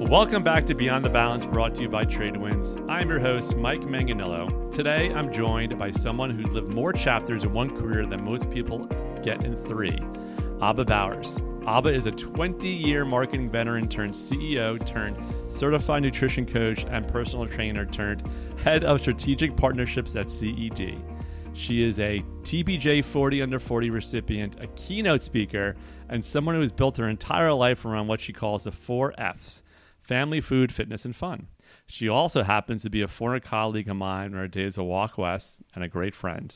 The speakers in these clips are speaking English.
Welcome back to Beyond the Balance, brought to you by Tradewinds. I'm your host, Mike Manganillo. Today, I'm joined by someone who's lived more chapters in one career than most people get in three, Abha Bowers. Abha is a 20-year marketing veteran turned CEO turned certified nutrition coach and personal trainer turned head of strategic partnerships at CED. She is a TBJ 40 Under 40 recipient, a keynote speaker, and someone who has built her entire life around what she calls the 4 Fs: family, food, fitness, and fun. She also happens to be a former colleague of mine in our days of Walk West and a great friend.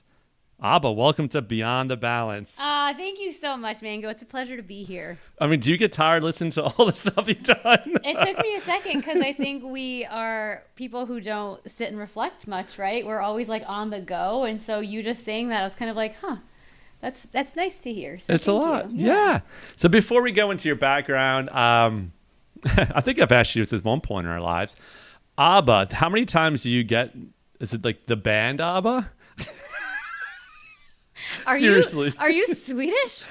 Abha, welcome to Beyond the Balance. Thank you so much, Mango. It's a pleasure to be here. I mean, do you get tired listening to all the stuff you've done? It took me a second because I think we are people who don't sit and reflect much, right? We're always like on the go. And so you just saying that, I was kind of like, that's nice to hear. So it's a lot. Yeah. So before we go into your background, I think I've asked you this at one point in our lives. Abha, how many times do you get, is it like the band Abha? Seriously. Are you Swedish?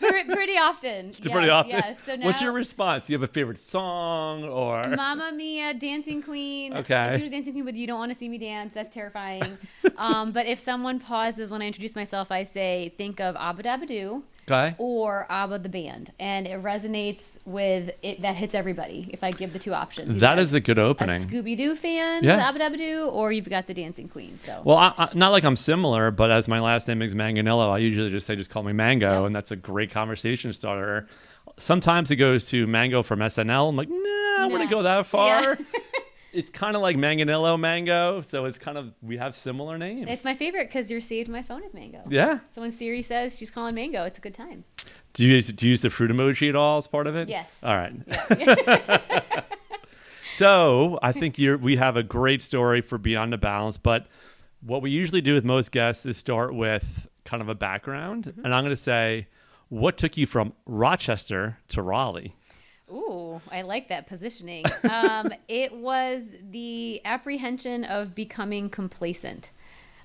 Pretty often. Pretty often? Yes. So now, what's your response? Do you have a favorite song or? Mamma Mia, Dancing Queen. Okay. It's usually Dancing Queen, but you don't want to see me dance. That's terrifying. But if someone pauses when I introduce myself, I say, think of Abba Dabba Doo. Okay. Or Abba the band, and it resonates with it. That hits everybody. If I give the two options, that is a good opening. A Scooby-Doo fan, yeah. with Abba Dabba Doo, or you've got the Dancing Queen. So, well, not like I'm similar, but as my last name is Manganillo, I usually just say call me Mango, and that's a great conversation starter. Sometimes it goes to Mango from SNL. I'm like, I wouldn't go that far. Yeah. It's kind of like Manganillo Mango, so it's kind of, we have similar names. It's my favorite because you're saved in my phone as Mango. Yeah. So when Siri says she's calling Mango, it's a good time. Do you use the fruit emoji at all as part of it? Yes. All right. Yeah. So I think we have a great story for Beyond the Balance, but what we usually do with most guests is start with kind of a background. Mm-hmm. And I'm going to say, what took you from Rochester to Raleigh? Ooh, I like that positioning. It was the apprehension of becoming complacent.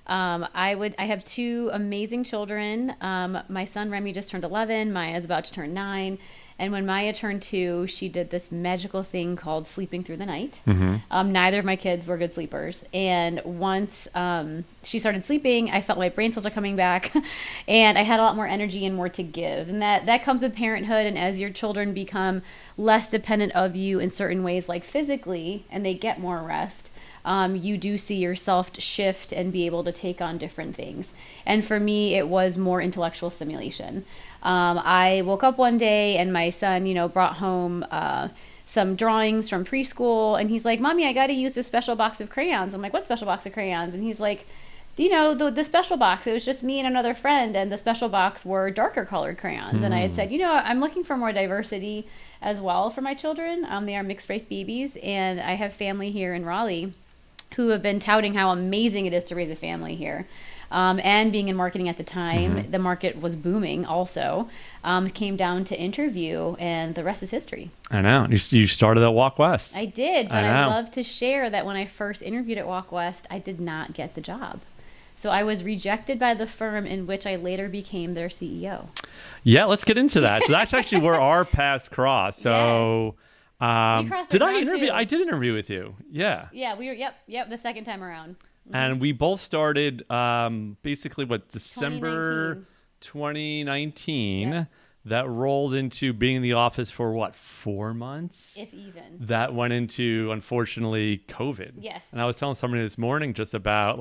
I have 2 amazing children. My son Remy just turned 11. Maya's about to turn 9. And when Maya turned 2, she did this magical thing called sleeping through the night. Mm-hmm. Neither of my kids were good sleepers. And once she started sleeping, I felt my brain cells are coming back and I had a lot more energy and more to give. And that comes with parenthood. And as your children become less dependent of you in certain ways, like physically, and they get more rest, you do see yourself shift and be able to take on different things. And for me, it was more intellectual stimulation. I woke up one day and my son, brought home some drawings from preschool. And he's like, Mommy, I got to use this special box of crayons. I'm like, what special box of crayons? And he's like, the special box. It was just me and another friend. And the special box were darker colored crayons. And I had said, I'm looking for more diversity as well for my children. They are mixed race babies. And I have family here in Raleigh who have been touting how amazing it is to raise a family here. And being in marketing at the time, the market was booming also. Came down to interview, and the rest is history. I know. You started at Walk West. I did, but I love to share that when I first interviewed at Walk West, I did not get the job. So I was rejected by the firm in which I later became their CEO. Yeah, let's get into that. So that's actually where our paths crossed. So... Yes. Did I interview? I did interview with you. Yeah. Yeah, we were. Yep. The second time around. Mm-hmm. And we both started basically December 2019. Yep. That rolled into being in the office for 4 months? If even. That went into, unfortunately, COVID. Yes. And I was telling somebody this morning just about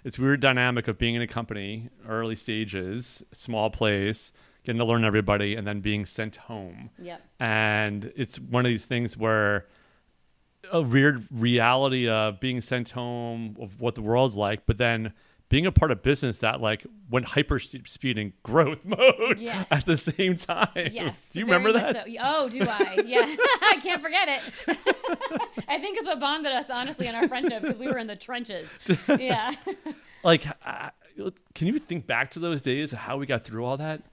it's weird dynamic of being in a company, early stages, small place, getting to learn everybody, and then being sent home. Yep. And it's one of these things where a weird reality of being sent home, of what the world's like, but then being a part of business that went hyper speed and growth mode at the same time. Yes. Do you remember that? So. Oh, do I? Yeah. I can't forget it. I think it's what bonded us, honestly, in our friendship, because we were in the trenches. Yeah. Can you think back to those days of how we got through all that?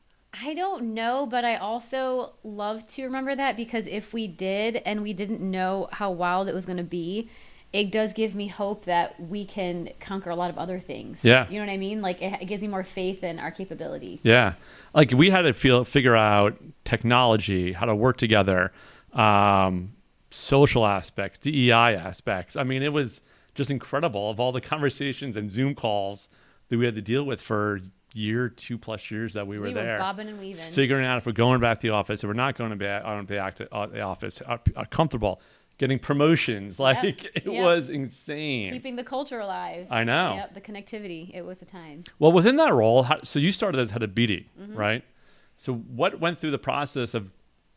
I don't know, but I also love to remember that, because if we did and we didn't know how wild it was going to be, it does give me hope that we can conquer a lot of other things. Yeah. You know what I mean? It gives me more faith in our capability. Yeah. We had to figure out technology, how to work together, social aspects, DEI aspects. I mean, it was just incredible of all the conversations and Zoom calls that we had to deal with for year, 2+ years that we were there. Bobbing and weaving. Figuring out if we're going back to the office, if we're not going to be on the office, are comfortable, getting promotions. Like, it was insane. Keeping the culture alive. I know. Yep, the connectivity. It was the time. Well, within that role, so you started as head of BD, right? So what went through the process of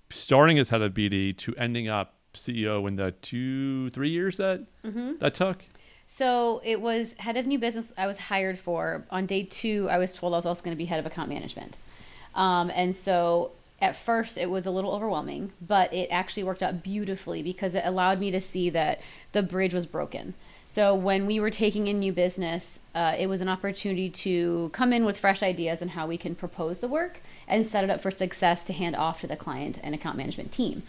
starting as head of BD to ending up CEO in the 2-3 years that took? So it was head of new business I was hired for. On day 2, I was told I was also going to be head of account management. And so at first it was a little overwhelming, but it actually worked out beautifully because it allowed me to see that the bridge was broken. So when we were taking in new business, it was an opportunity to come in with fresh ideas on how we can propose the work and set it up for success to hand off to the client and account management team.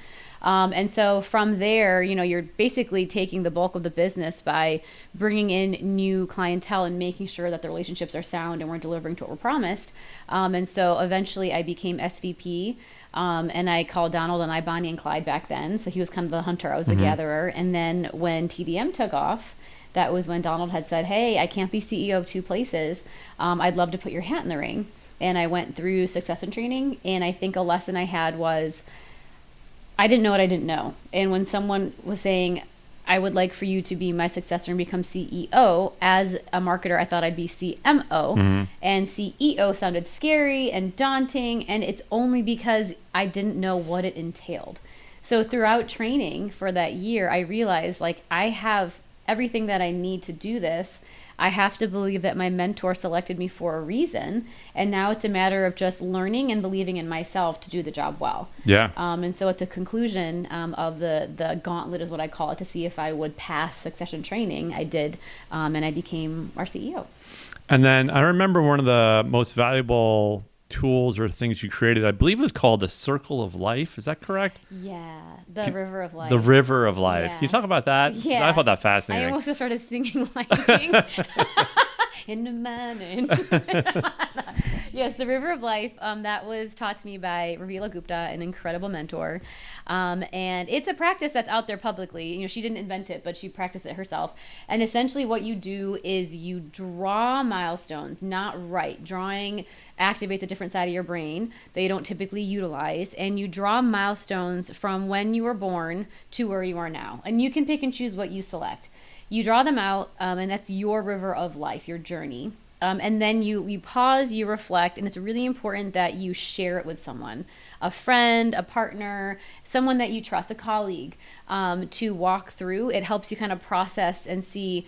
And so from there, you're basically taking the bulk of the business by bringing in new clientele and making sure that the relationships are sound and we're delivering to what we're promised. And so eventually I became SVP, and I called Donald and I Bonnie and Clyde back then. So he was kind of the hunter, I was the gatherer. And then when TDM took off, that was when Donald had said, hey, I can't be CEO of 2 places. I'd love to put your hat in the ring. And I went through succession training. And I think a lesson I had was, I didn't know what I didn't know. And when someone was saying, I would like for you to be my successor and become CEO, as a marketer, I thought I'd be CMO. And CEO sounded scary and daunting. And it's only because I didn't know what it entailed. So throughout training for that year, I realized I have everything that I need to do this. I have to believe that my mentor selected me for a reason. And now it's a matter of just learning and believing in myself to do the job well. Yeah. And so at the conclusion of the gauntlet is what I call it, to see if I would pass succession training, I did. And I became our CEO. And then I remember one of the most valuable tools or things you created, I believe it was called the Circle of Life. Is that correct? Yeah. The River of Life. The River of Life. Yeah. Can you talk about that? Yeah. I thought that fascinating. I almost just started singing Lion in the morning. Yes, the River of Life. That was taught to me by Ravila Gupta, an incredible mentor. And it's a practice that's out there publicly. She didn't invent it, but she practiced it herself. And essentially what you do is you draw milestones, not write. Drawing activates a different side of your brain that you don't typically utilize. And you draw milestones from when you were born to where you are now. And you can pick and choose what you select. You draw them out, and that's your river of life, your journey. And then you pause, you reflect, and it's really important that you share it with someone, a friend, a partner, someone that you trust, a colleague, to walk through. It helps you kind of process and see.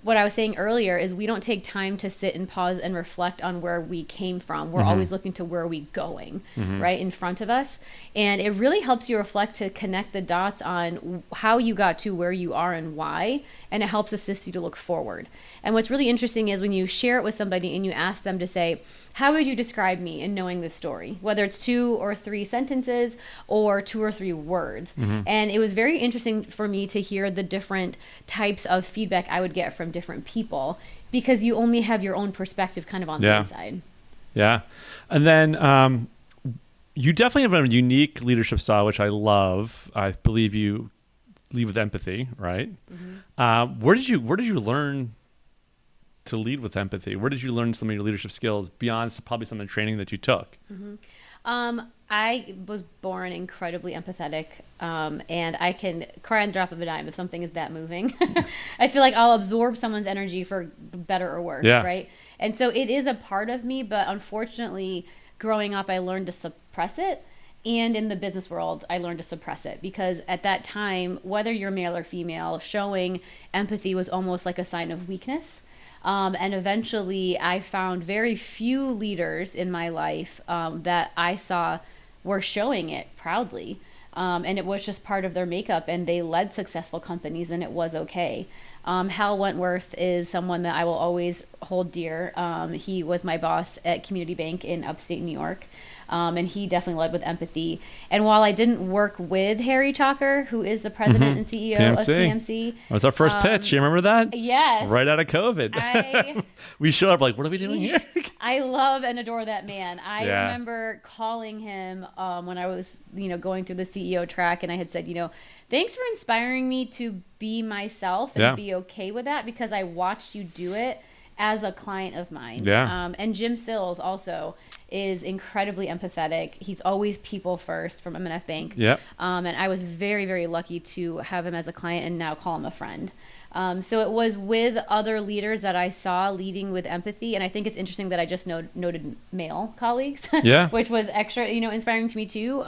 What I was saying earlier is we don't take time to sit and pause and reflect on where we came from. We're always looking to where are we going, right, in front of us. And it really helps you reflect to connect the dots on how you got to where you are and why. And it helps assist you to look forward. And what's really interesting is when you share it with somebody and you ask them to say, how would you describe me in knowing this story? Whether it's 2 or 3 sentences or 2 or 3 words. And it was very interesting for me to hear the different types of feedback I would get from different people, because you only have your own perspective kind of on the inside. Yeah. And then you definitely have a unique leadership style, which I love. I believe you lead with empathy, right? Where did you learn to lead with empathy? Where did you learn some of your leadership skills beyond probably some of the training that you took? I was born incredibly empathetic, and I can cry on the drop of a dime if something is that moving. I feel like I'll absorb someone's energy for better or worse, right? And so it is a part of me, but unfortunately, growing up, I learned to suppress it. And in the business world, I learned to suppress it, because at that time, whether you're male or female, showing empathy was almost like a sign of weakness. And eventually I found very few leaders in my life that I saw were showing it proudly. And it was just part of their makeup, and they led successful companies, and it was okay. Hal Wentworth is someone that I will always hold dear. He was my boss at Community Bank in upstate New York. And he definitely led with empathy. And while I didn't work with Harry Chalker, who is the president and CEO of PMC. That was our first pitch. You remember that? Yes. Right out of COVID. We showed up like, what are we doing here? I love and adore that man. I remember calling him when I was, going through the CEO track, and I had said, thanks for inspiring me to be myself and be okay with that, because I watched you do it as a client of mine. Yeah. And Jim Sills also is incredibly empathetic. He's always people first from M&F Bank. Yep. And I was very, very lucky to have him as a client and now call him a friend. So it was with other leaders that I saw leading with empathy. And I think it's interesting that I just noted male colleagues, which was extra, inspiring to me too,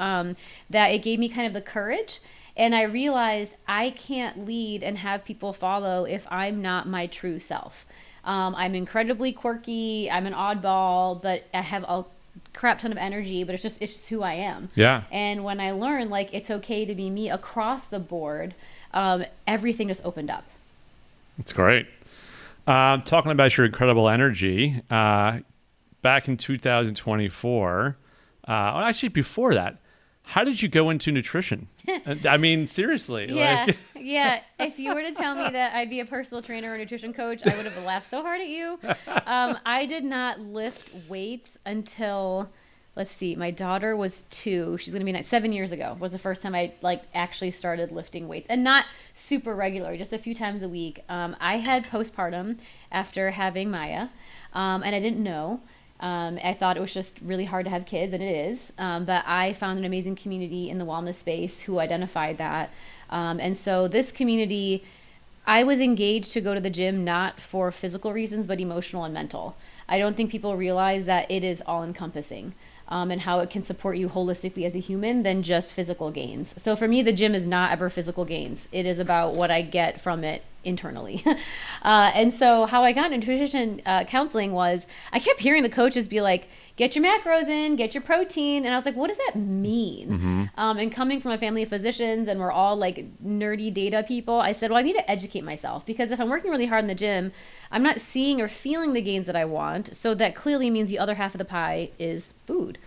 that it gave me kind of the courage. And I realized I can't lead and have people follow if I'm not my true self. I'm incredibly quirky. I'm an oddball, but I have a crap ton of energy, but it's just who I am. Yeah. And when I learned it's okay to be me across the board, everything just opened up. That's great. Talking about your incredible energy, back in 2024, actually before that, how did you go into nutrition? I mean, seriously. Yeah. If you were to tell me that I'd be a personal trainer or nutrition coach, I would have laughed so hard at you. I did not lift weights until, my daughter was 2. She's going to be 7 years ago was the first time I actually started lifting weights, and not super regular, just a few times a week. I had postpartum after having Maya, and I didn't know. I thought it was just really hard to have kids, and it is. But I found an amazing community in the wellness space who identified that. And so this community, I was engaged to go to the gym not for physical reasons, but emotional and mental. I don't think people realize that it is all encompassing. And how it can support you holistically as a human than just physical gains. So for me, the gym is not ever physical gains. It is about what I get from it internally. And so how I got into nutrition counseling was I kept hearing the coaches be like, get your macros in, get your protein. And I was like, what does that mean? Mm-hmm. And coming from a family of physicians, and we're all nerdy data people, I said, well, I need to educate myself, because if I'm working really hard in the gym, I'm not seeing or feeling the gains that I want. So that clearly means the other half of the pie is food.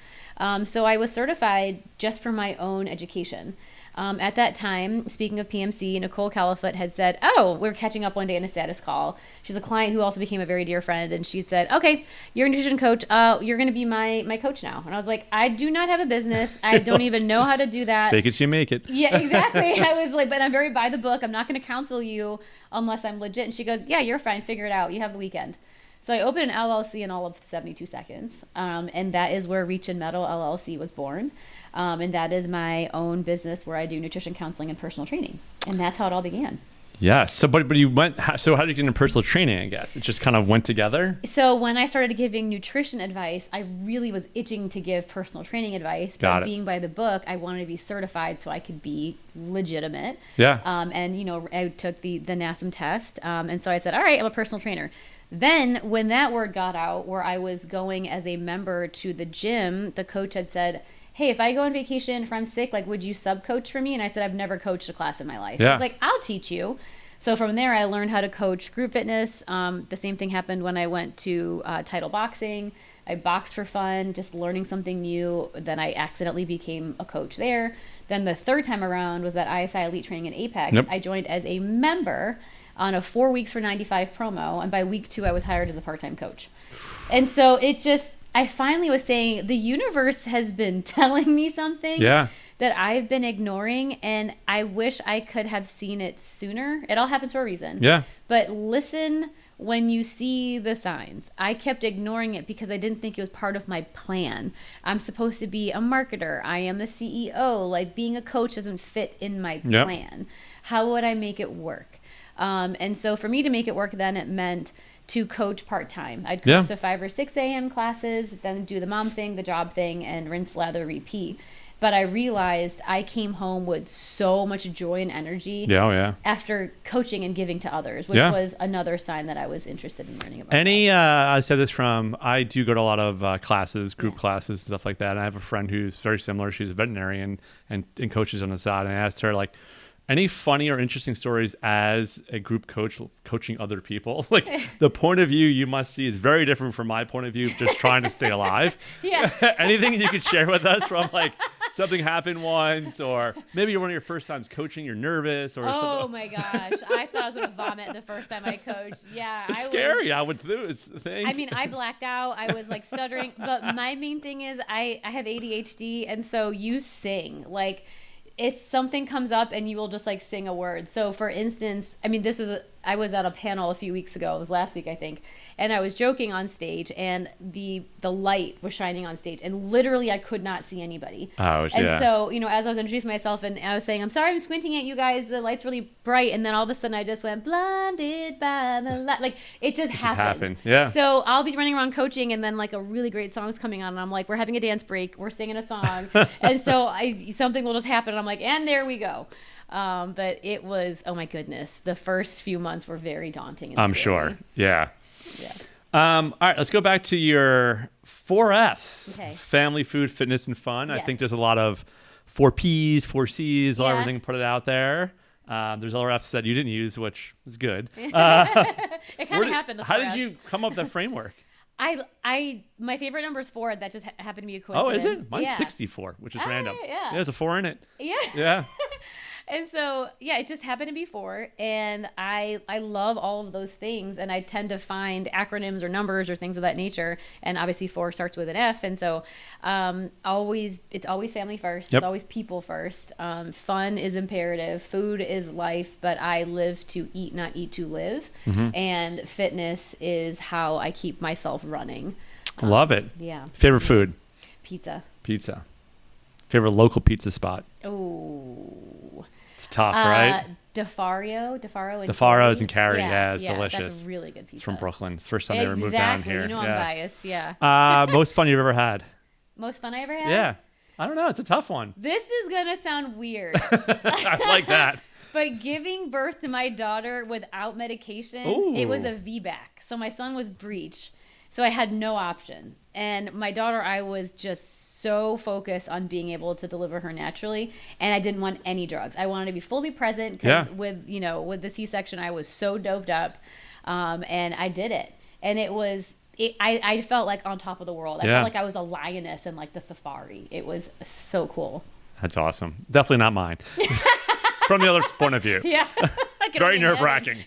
So I was certified just for my own education. At that time, speaking of PMC, Nicole Califoot had said, we're catching up one day in a status call. She's a client who also became a very dear friend. And she said, okay, you're a nutrition coach. You're going to be my coach now. And I was like, I do not have a business. I don't even know how to do that. Fake it till you make it. Yeah, exactly. I was like, but I'm very by the book. I'm not going to counsel you unless I'm legit. And she goes, yeah, you're fine. Figure it out. You have the weekend. So I opened an LLC in all of 72 seconds. And that is where Reach and Metal LLC was born. And that is my own business where I do nutrition counseling and personal training. And that's how it all began. Yeah. So, but you went, so how did you get into personal training, I guess? It just kind of went together? So when I started giving nutrition advice, I really was itching to give personal training advice. But being by the book, I wanted to be certified so I could be legitimate. Yeah. And, I took the NASM test. And so I said, all right, I'm a personal trainer. Then when that word got out, where I was going as a member to the gym, the coach had said, hey, if I go on vacation, if I'm sick, would you sub-coach for me? And I said, I've never coached a class in my life. Yeah. She's like, I'll teach you. So from there, I learned how to coach group fitness. The same thing happened when I went to Title Boxing. I boxed for fun, just learning something new. Then I accidentally became a coach there. Then the third time around was at ISI Elite Training in Apex. Yep. I joined as a member on a 4 weeks for 95 promo. And by week 2, I was hired as a part-time coach. And so I finally was saying, the universe has been telling me something that I've been ignoring, and I wish I could have seen it sooner. It all happens for a reason. Yeah. But listen when you see the signs. I kept ignoring it because I didn't think it was part of my plan. I'm supposed to be a marketer. I am the CEO. Being a coach doesn't fit in my plan. How would I make it work? And so for me to make it work, then it meant to coach part-time. I'd coach the 5 or 6 a.m. classes, then do the mom thing, the job thing, and rinse, lather, repeat. But I realized I came home with so much joy and energy after coaching and giving to others, which was another sign that I was interested in learning about I said this I do go to a lot of classes, group classes, stuff like that. And I have a friend who's very similar. She's a veterinarian and coaches on the side. And I asked her, Any funny or interesting stories as a group coach coaching other people? Like the point of view you must see is very different from my point of view, just trying to stay alive. Yeah. Anything you could share with us from like something happened once, or maybe you're one of your first times coaching, you're nervous or something. Oh my gosh. I thought I was going to vomit the first time I coached. Yeah. It's scary. I would think. I mean, I blacked out. I was like stuttering. But my main thing is I have ADHD. And so you sing. Like, it's something comes up and you will just like sing a word. So for instance, I mean, I was at a panel a few weeks ago. It was last week, I think. And I was joking on stage and the light was shining on stage and literally I could not see anybody. And so, as I was introducing myself and I was saying, I'm sorry, I'm squinting at you guys. The light's really bright. And then all of a sudden I just went blinded by the light. Like it just happened. Yeah. So I'll be running around coaching and then like a really great song's coming on and I'm like, we're having a dance break. We're singing a song. And so something will just happen. And I'm like, and there we go. But it was, oh my goodness, the first few months were very daunting. And I'm scary. sure. Yeah. Yeah. All right, let's go back to your 4 F's. Okay. Family, food, fitness, and fun. Yes. I think there's a lot of 4 P's, 4 C's, a lot of everything put it out there. There's other F's that you didn't use, which is good. It kind of happened. How did you come up with that framework? My favorite number is 4. That just happened to be a coincidence. Oh, is it? Mine's 64, which is random. Yeah. There's a 4 in it. Yeah. Yeah. And so, it just happened to be 4. And I love all of those things. And I tend to find acronyms or numbers or things of that nature. And obviously 4 starts with an F. And so it's always family first. Yep. It's always people first. Fun is imperative. Food is life. But I live to eat, not eat to live. Mm-hmm. And fitness is how I keep myself running. Love it. Yeah. Favorite food? Pizza. Favorite local pizza spot? Oh. It's tough, right? DeFaro's in Cary. Yeah, it's delicious. That's a really good pizza. It's from Brooklyn. It's the first time they ever moved down here. I'm biased. Yeah. Most fun you've ever had? Most fun I ever had? Yeah. I don't know. It's a tough one. This is going to sound weird. I like that. But giving birth to my daughter without medication, It was a VBAC. So my son was breech. So I had no option. And my daughter, I was just so focused on being able to deliver her naturally, and I didn't want any drugs. I wanted to be fully present because with the C-section, I was so doped up, and I did it. And I felt like on top of the world. I felt like I was a lioness in like the safari. It was so cool. That's awesome. Definitely not mine. From the other point of view. Yeah. Very nerve-wracking.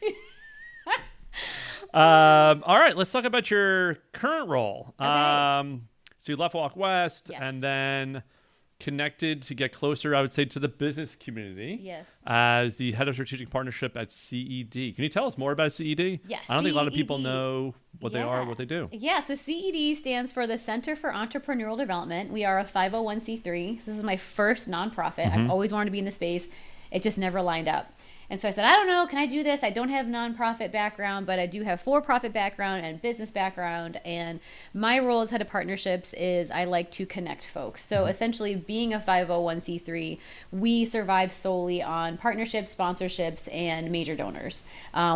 All right, let's talk about your current role. Okay. So you left Walk West and then connected to get closer, I would say, to the business community as the head of strategic partnership at CED. Can you tell us more about CED? Yes. I don't think a lot of people know what they are, what they do. Yeah, so CED stands for the Center for Entrepreneurial Development. We are a 501c3. So this is my first nonprofit. Mm-hmm. I've always wanted to be in the space. It just never lined up. And so I said, I don't know, can I do this? I don't have nonprofit background, but I do have for-profit background and business background. And my role as head of partnerships is I like to connect folks. So essentially being a 501c3, we survive solely on partnerships, sponsorships, and major donors.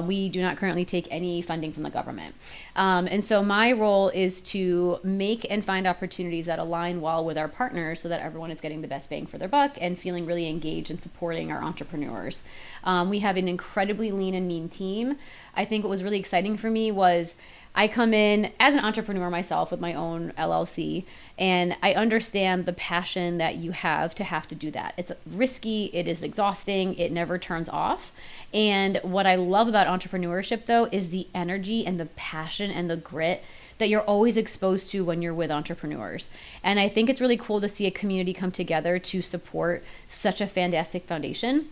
We do not currently take any funding from the government. And so my role is to make and find opportunities that align well with our partners so that everyone is getting the best bang for their buck and feeling really engaged in supporting our entrepreneurs. We have an incredibly lean and mean team. I think what was really exciting for me was I come in as an entrepreneur myself with my own LLC, and I understand the passion that you have to do that. It's risky, it is exhausting, it never turns off. And what I love about entrepreneurship, though, is the energy and the passion and the grit that you're always exposed to when you're with entrepreneurs. And I think it's really cool to see a community come together to support such a fantastic foundation.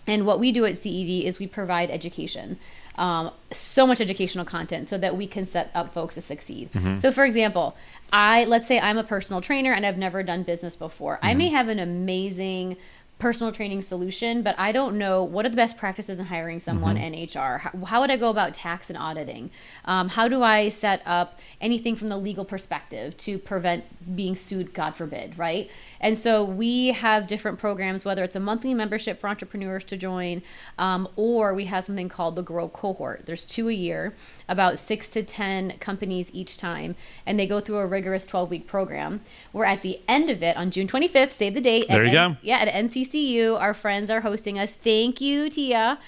And what we do at CED is we provide education, so much educational content so that we can set up folks to succeed. Mm-hmm. So for example, let's say I'm a personal trainer and I've never done business before. Mm-hmm. I may have an amazing personal training solution, but I don't know what are the best practices in hiring someone in HR. How would I go about tax and auditing? How do I set up anything from the legal perspective to prevent being sued, God forbid, right? And so we have different programs, whether it's a monthly membership for entrepreneurs to join, or we have something called the Grow Cohort. There's 2 a year, about 6 to 10 companies each time, and they go through a rigorous 12-week program. We're at the end of it on June 25th, save the date. There you go. Yeah, at NC HBCU. Our friends are hosting us. Thank you, Tia.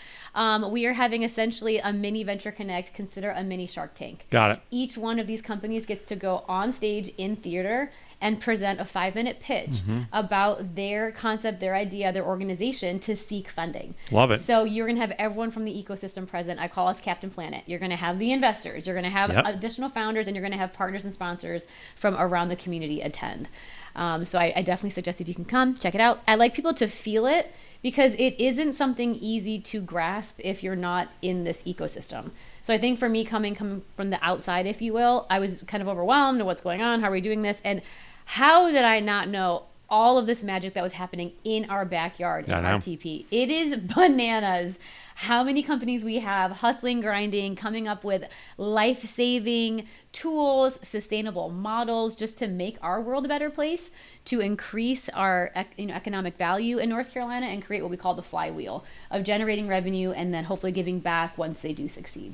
We are having essentially a mini Venture Connect, consider a mini Shark Tank. Got it. Each one of these companies gets to go on stage in theater and present a 5-minute pitch about their concept, their idea, their organization to seek funding. Love it. So you're going to have everyone from the ecosystem present. I call us Captain Planet. You're going to have the investors. You're going to have additional founders, and you're going to have partners and sponsors from around the community attend. So I definitely suggest if you can come, check it out. I like people to feel it because it isn't something easy to grasp if you're not in this ecosystem. So I think for me, coming from the outside, if you will, I was kind of overwhelmed. What's going on? How are we doing this? And how did I not know all of this magic that was happening in our backyard in RTP? It is bananas. How many companies we have hustling, grinding, coming up with life-saving tools, sustainable models, just to make our world a better place, to increase our economic value in North Carolina and create what we call the flywheel of generating revenue and then hopefully giving back once they do succeed.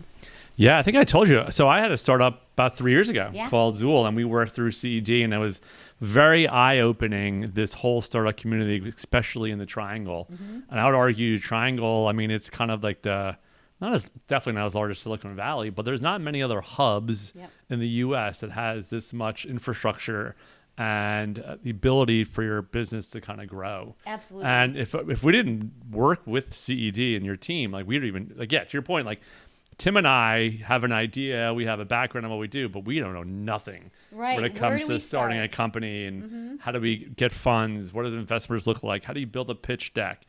Yeah, I think I told you. So I had a startup about 3 years ago called Zool, and we worked through CED, and it was very eye-opening, this whole startup community, especially in the Triangle. And I would argue Triangle, I mean, it's kind of like definitely not as large as Silicon Valley, but there's not many other hubs in the U.S. that has this much infrastructure and the ability for your business to kind of grow. Absolutely. And if we didn't work with CED and your team, like we'd even, like, to your point, like, Tim and I have an idea, we have a background on what we do, but we don't know nothing when it comes to starting a company and how do we get funds, what does investors look like, how do you build a pitch deck,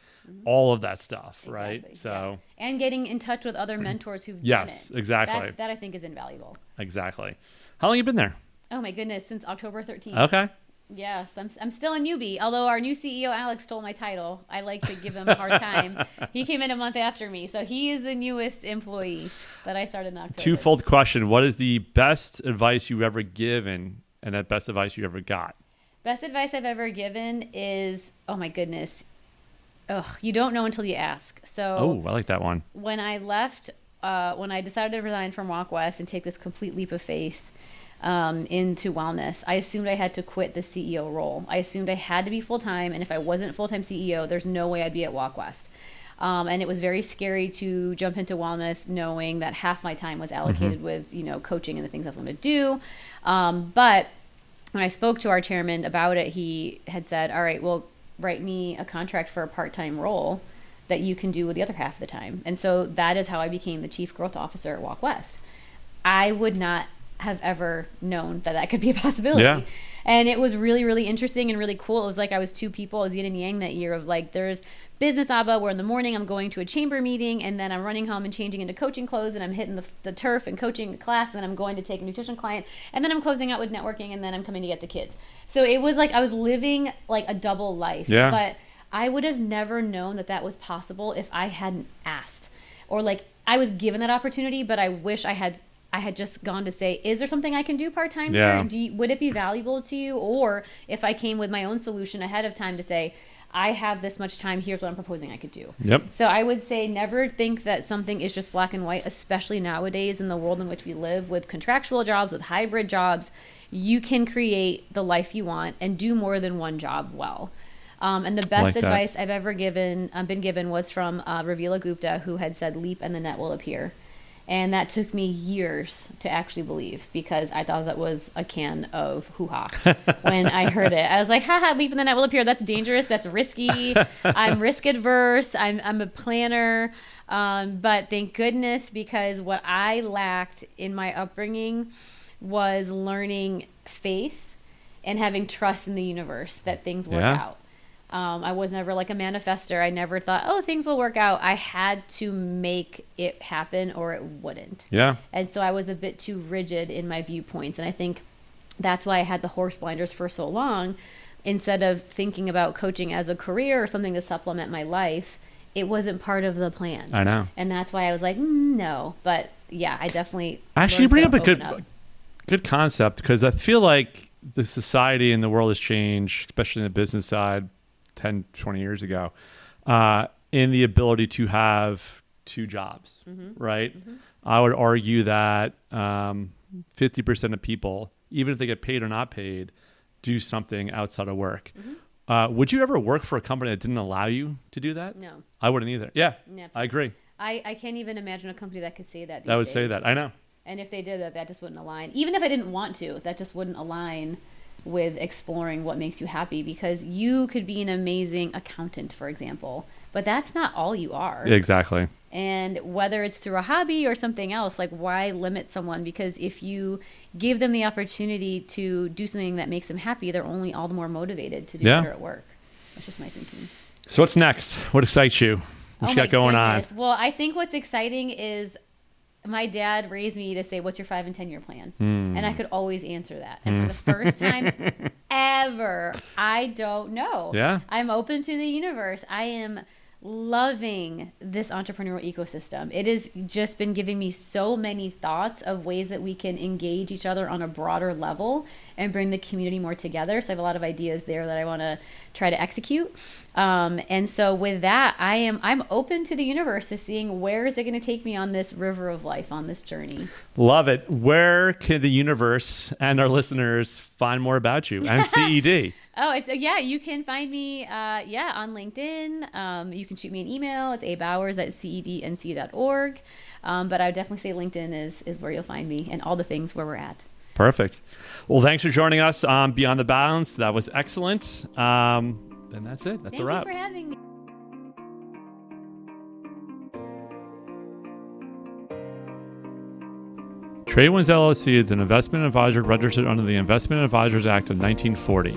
all of that stuff, right? So and getting in touch with other mentors who've done it. Yes, exactly. That I think is invaluable. Exactly. How long have you been there? Oh my goodness, since October 13th. Okay. Yes, I'm still a newbie, although our new CEO, Alex, stole my title. I like to give him a hard time. He came in a month after me, so he is the newest employee that I started in October. Twofold question. What is the best advice you've ever given and the best advice you ever got? Best advice I've ever given is, oh my goodness, you don't know until you ask. So I like that one. When I left, when I decided to resign from Walk West and take this complete leap of faith, into wellness, I assumed I had to quit the CEO role. I assumed I had to be full-time, and if I wasn't full-time CEO, there's no way I'd be at Walk West. And it was very scary to jump into wellness knowing that half my time was allocated with, coaching and the things I was going to do. But when I spoke to our chairman about it, he had said, all right, well, write me a contract for a part-time role that you can do with the other half of the time. And so that is how I became the chief growth officer at Walk West. I would not have ever known that could be a possibility. Yeah. And it was really, really interesting and really cool. It was like I was two people. I was yin and yang that year of like, there's business Abha where in the morning I'm going to a chamber meeting and then I'm running home and changing into coaching clothes and I'm hitting the turf and coaching a class and then I'm going to take a nutrition client and then I'm closing out with networking and then I'm coming to get the kids. So it was like I was living like a double life. Yeah. But I would have never known that was possible if I hadn't asked, or like I was given that opportunity, but I wish I had just gone to say, is there something I can do part-time here? Would it be valuable to you? Or if I came with my own solution ahead of time to say, I have this much time, here's what I'm proposing I could do. Yep. So I would say never think that something is just black and white, especially nowadays in the world in which we live with contractual jobs, with hybrid jobs. You can create the life you want and do more than one job well. And the best advice I've ever been given was from Ravila Gupta, who had said, leap and the net will appear. And that took me years to actually believe because I thought that was a can of hoo-ha when I heard it. I was like, haha, leap in the net will appear. That's dangerous. That's risky. I'm risk adverse. I'm a planner. But thank goodness, because what I lacked in my upbringing was learning faith and having trust in the universe that things work out. I was never like a manifester. I never thought, things will work out. I had to make it happen or it wouldn't. Yeah. And so I was a bit too rigid in my viewpoints. And I think that's why I had the horse blinders for so long. Instead of thinking about coaching as a career or something to supplement my life, it wasn't part of the plan. I know. And that's why I was like, no. But yeah, I definitely actually bring up a good concept, because I feel like the society and the world has changed, especially in the business side, 10, 20 years ago, in the ability to have two jobs, right? I would argue that 50% of people, even if they get paid or not paid, do something outside of work. Would you ever work for a company that didn't allow you to do that? No. I wouldn't either. Yeah, Never. I agree. I can't even imagine a company that could say that. That would days. say that. I know. And if they did that just wouldn't align. Even if I didn't want to, that just wouldn't align with exploring what makes you happy, because you could be an amazing accountant, for example, but that's not all you are. Exactly. And whether it's through a hobby or something else, like, why limit someone? Because if you give them the opportunity to do something that makes them happy, they're only all the more motivated to do better at work. That's just my thinking. So what's next? What excites you? What you got going on? Well, I think what's exciting is my dad raised me to say, what's your 5 and 10 year plan? And I could always answer that. And for the first time ever, I don't know. Yeah. I'm open to the universe. I am loving this entrepreneurial ecosystem. It has just been giving me so many thoughts of ways that we can engage each other on a broader level and bring the community more together. So I have a lot of ideas there that I want to try to execute. And so with that, I'm open to the universe, to seeing where is it going to take me on this river of life, on this journey. Love it. Where can the universe and our listeners find more about you and CED? You can find me, on LinkedIn. You can shoot me an email. It's abowers@cednc.org. But I would definitely say LinkedIn is where you'll find me, and all the things where we're at. Perfect. Well, thanks for joining us on Beyond the Balance. That was excellent. And that's it. That's a wrap. Thank you for having me. TradeWinds LLC is an investment advisor registered under the Investment Advisors Act of 1940.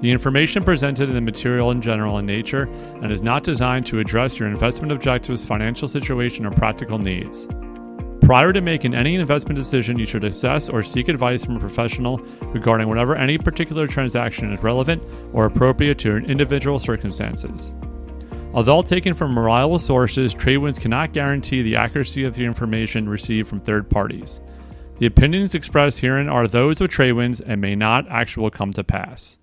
The information presented in the material in general in nature and is not designed to address your investment objectives, financial situation, or practical needs. Prior to making any investment decision, you should assess or seek advice from a professional regarding whether any particular transaction is relevant or appropriate to your individual circumstances. Although taken from reliable sources, TradeWinds cannot guarantee the accuracy of the information received from third parties. The opinions expressed herein are those of TradeWinds and may not actually come to pass.